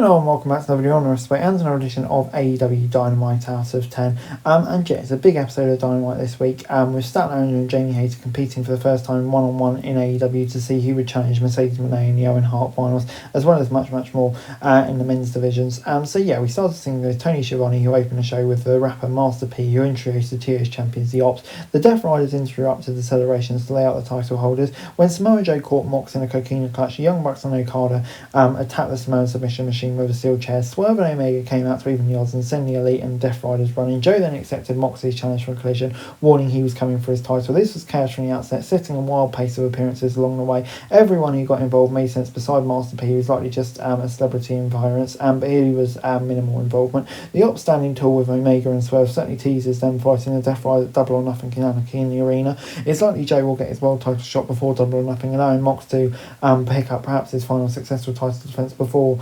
Hello and welcome back to another video on the rest of and another edition of AEW Dynamite Out of 10. And yeah, it's a big episode of Dynamite this week. With Statlander and Jamie Hayter competing for the first time one-on-one in AEW to see who would challenge Mercedes Moné in the Owen Hart finals, as well as much more in the men's divisions. So yeah, we started seeing with Tony Schiavone, who opened the show with the rapper Master P, who introduced the TO's champions, the Ops. The Death Riders interrupted the celebrations to lay out the title holders. When Samoa Joe caught Mox in a coquina clutch, the Young Bucks and Okada attacked the Samoan submission machine with a steel chair. Swerve and Omega came out to even the odds and send the Elite and Death Riders running. Joe then accepted Moxley's challenge for a collision, warning he was coming for his title. This was chaos from the outset, setting a wild pace of appearances along the way. Everyone who got involved made sense beside Master P, who was likely just a celebrity in appearance, but he was minimal involvement. The Ops standing tall with Omega and Swerve certainly teases them fighting the Death Riders Double or Nothing Anarchy in the arena. It's likely Joe will get his world title shot before Double or Nothing, allowing Mox to pick up perhaps his final successful title defence before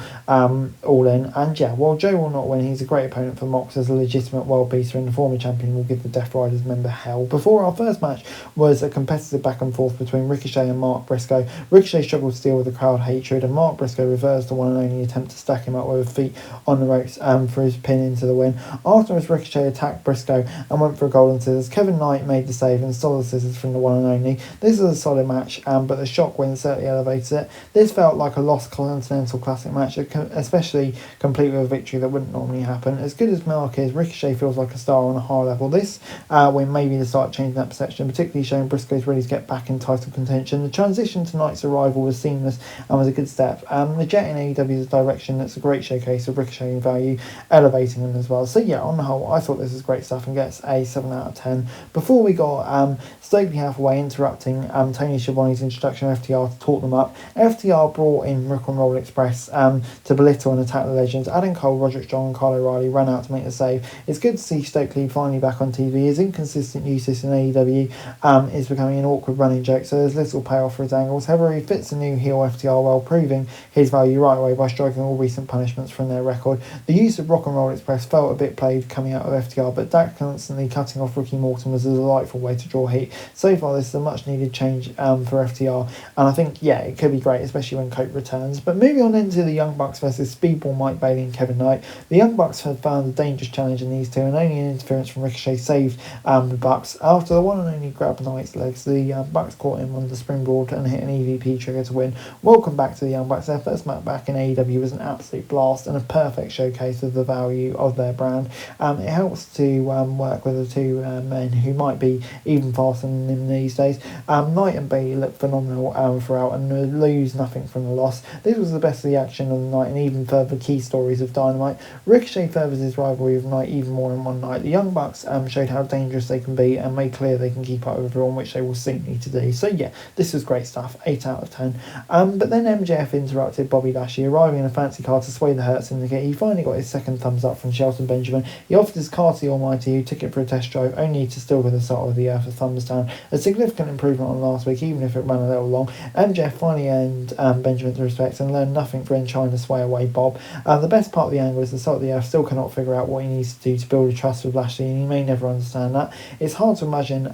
All In. And yeah, while Joe will not win, he's a great opponent for Mox as a legitimate world beater, and the former champion will give the Death Riders member hell. Before our first match was a competitive back and forth between Ricochet and Mark Briscoe. Ricochet struggled to deal with the crowd hatred, and Mark Briscoe reversed the one and only attempt to stack him up with his feet on the ropes for his pin into the win. Afterwards, Ricochet attacked Briscoe and went for a golden scissors. Kevin Knight made the save and stole the scissors from the one and only. This was a solid match, but the shock win certainly elevated it. This felt like a lost Continental Classic match, especially complete with a victory that wouldn't normally happen. As good as Mark is, Ricochet feels like a star on a high level. This when maybe to start changing that perception, particularly showing Briscoe's ready to get back in title contention. The transition to Knight's arrival was seamless and was a good step. The jet in AEW's direction, that's a great showcase of Ricochet value, elevating them as well. So yeah, on the whole, I thought this was great stuff and gets a 7 out of 10. Before we got Stokely Hathaway interrupting Tony Schiavone's introduction of FTR to talk them up. FTR brought in Rock and Roll Express to belittle and attack the legends. Adam Cole, Roderick Strong and Kyle O'Reilly ran out to make the save. It's good to see Stokely finally back on TV. His inconsistent usage in AEW is becoming an awkward running joke, so there's little payoff for his angles. However, he fits the new heel FTR well, proving his value right away by striking all recent punishments from their record. The use of Rock and Roll Express felt a bit played coming out of FTR, but Dak constantly cutting off Ricky Morton was a delightful way to draw heat. So far, this is a much needed change for FTR, and I think, yeah, it could be great, especially when Cope returns. But moving on into the Young Bucks versus Speedball Mike Bailey and Kevin Knight. The Young Bucks had found a dangerous challenge in these two, and only an interference from Ricochet saved the Bucks. After the one and only grab Knight's legs, the Bucks caught him on the springboard and hit an EVP trigger to win. Welcome back to the Young Bucks. Their first match back in AEW was an absolute blast and a perfect showcase of the value of their brand. It helps to work with the two men who might be even faster than them these days. Knight and Bailey look phenomenal throughout and lose nothing from the loss. This was the best of the action of the night and even further key stories of Dynamite. Ricochet furthers his rivalry with Knight even more in one night. The Young Bucks showed how dangerous they can be and made clear they can keep up with everyone, which they will soon need to do. So yeah, this was great stuff, 8 out of 10. But then MJF interrupted Bobby Lashley, arriving in a fancy car to sway the Hurt Syndicate. He finally got his second thumbs up from Shelton Benjamin. He offered his car to the Almighty, who took it for a test drive, only to still with the salt of the earth a thumbs down. A significant improvement on last week, even if it ran a little long. MJF finally earned Benjamin's respect and learned nothing for trying to sway away Bob. The best part of the angle is the salt of the earth still cannot figure out what he needs to do to build a trust with Lashley, and he may never understand that. It's hard to imagine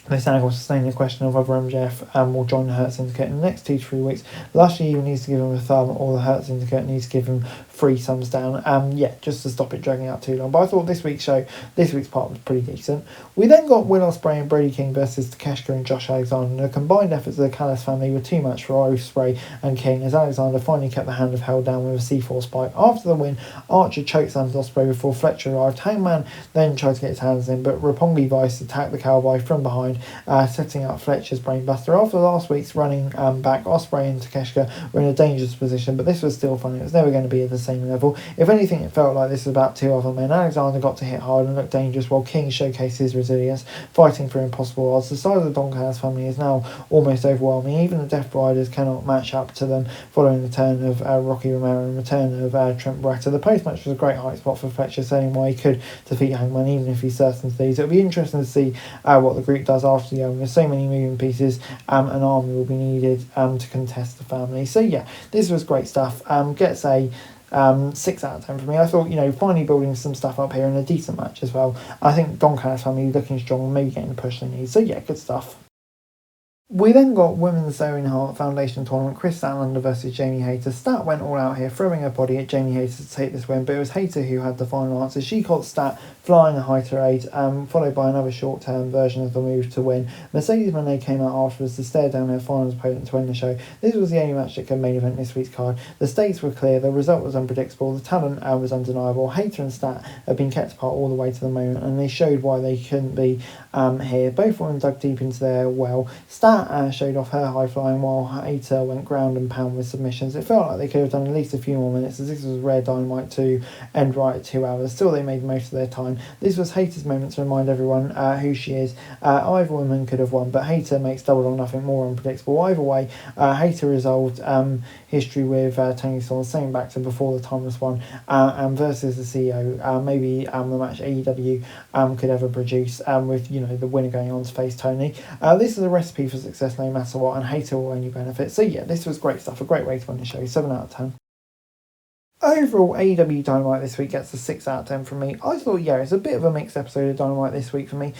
this angle sustaining the question of whether MJF will join the Hurt Syndicate in the next 2 to 3 weeks. Lashley even needs to give him a thumb, or the Hurt Syndicate needs to give him 3 thumbs down. Yeah, just to stop it dragging out too long. But I thought this week's part was pretty decent. We then got Will Ospreay and Brady King versus Takeshita and Josh Alexander. The combined efforts of the Callis family were too much for Ospreay and King, as Alexander finally kept the hand of Hell down with a C4 spike. After the win, Archer chokeslammed Ospreay before Fletcher arrived. Hangman then tried to get his hands in, but Roppongi Vice attacked the Cowboy from behind, setting up Fletcher's brainbuster. After last week's running back, Ospreay and Takeshita were in a dangerous position, but this was still fun. It was never going to be at the same level. If anything, it felt like this was about 2 other men. Alexander got to hit hard and look dangerous, while King showcased his resilience, fighting for impossible odds. The size of the Don Callis family is now almost overwhelming. Even the Death Riders cannot match up to them, following the turn of Rocky Romero and return of Trent Beretta. The post-match was a great high spot for Fletcher, saying why he could defeat Hangman, even if he's certain to these. It'll be interesting to see what the group does after the There's so many moving pieces, an army will be needed to contest the family. So yeah, this was great stuff. Gets a 6 out of 10 for me. I thought, finally building some stuff up here in a decent match as well. I think Don Callis family looking strong, maybe getting the push they need. So yeah, good stuff. We then got Women's Owen Hart Foundation Tournament, Chris Statlander versus Jamie Hayter. Stat went all out here, throwing her body at Jamie Hayter to take this win, but it was Hayter who had the final answer. She caught Stat flying a Hayter 8, followed by another short-term version of the move to win. Mercedes Moné came out afterwards to stare down her finals opponent to win the show. This was the only match that could main event this week's card. The stakes were clear, the result was unpredictable, the talent was undeniable. Hayter and Stat have been kept apart all the way to the moment, and they showed why they couldn't be here. Both women dug deep into their well. Stat showed off her high flying while Hayter went ground and pound with submissions. It felt like they could have done at least a few more minutes, as this was rare Dynamite to end right at 2 hours. Still, they made the most of their time. This was Hayter's moment to remind everyone who she is. Either woman could have won, but Hayter makes Double or Nothing more unpredictable. Either way, Hayter resolved history with Tony Storm, sending back to before the timeless one, and versus the CEO. Maybe the match AEW could ever produce, with the winner going on to face Tony. This is a recipe for success no matter what, and Hayter will only benefit. So yeah, this was great stuff, a great way to win the show. 7 out of 10. Overall, AEW Dynamite this week gets a 6 out of 10 from me. I thought, yeah, it's a bit of a mixed episode of Dynamite this week for me.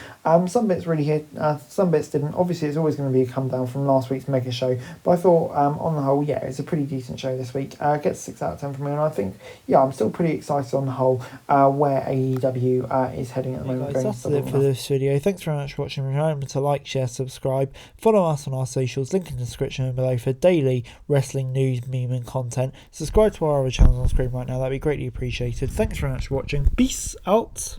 Some bits really hit, some bits didn't. Obviously, it's always going to be a come down from last week's mega show, but I thought, on the whole, yeah, it's a pretty decent show this week. Gets 6 out of 10 from me, and I think, yeah, I'm still pretty excited on the whole where AEW is heading at the moment. Guys, that's it for this video. Thanks very much for watching. Remember to like, share, subscribe, follow us on our socials, link in the description below for daily wrestling news, meme and content. Subscribe to our other channels on screen right now, that'd be greatly appreciated. Thanks very much for watching. Peace out.